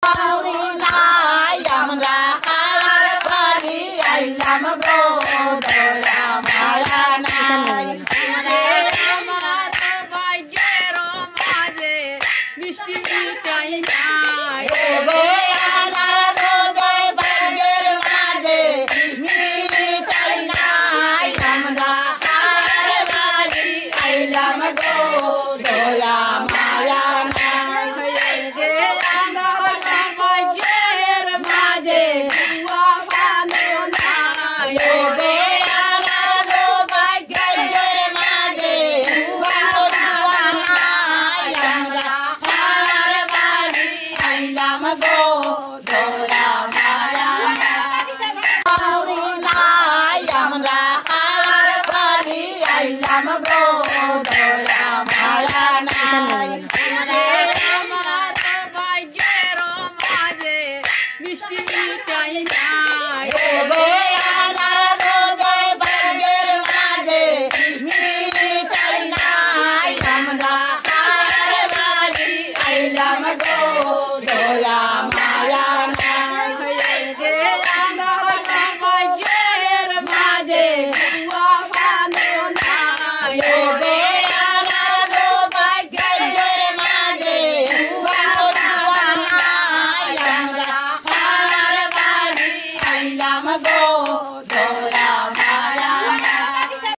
কাউরি নাই আমরা খায়ার বাড়ি আইলাম গো দয়া মায়া নাই আমার ভাগ্যের মাঝে মিষ্টি মিঠাই নাই গো আমার রোজে ভাগ্যের মাঝে মিষ্টি মিঠাই নাই আমরা খায়ার বাড়ি আইলাম গো দয়া মায়া নাই আমার ভাগ্যের মাঝে দুয়া ভালো নাই গো আমার রোজে ভাগ্যের মাঝে দুয়া নাই আমরা খায়ার বাড়ি আইলাম গো দয়া মায়া নাই কাউরি নাই আমরা খায়ার বাড়ি আইলাম গো দয়া মায়া নাই আমার ভাগ্যের মাঝে মিষ্টি মিঠাই নাই গো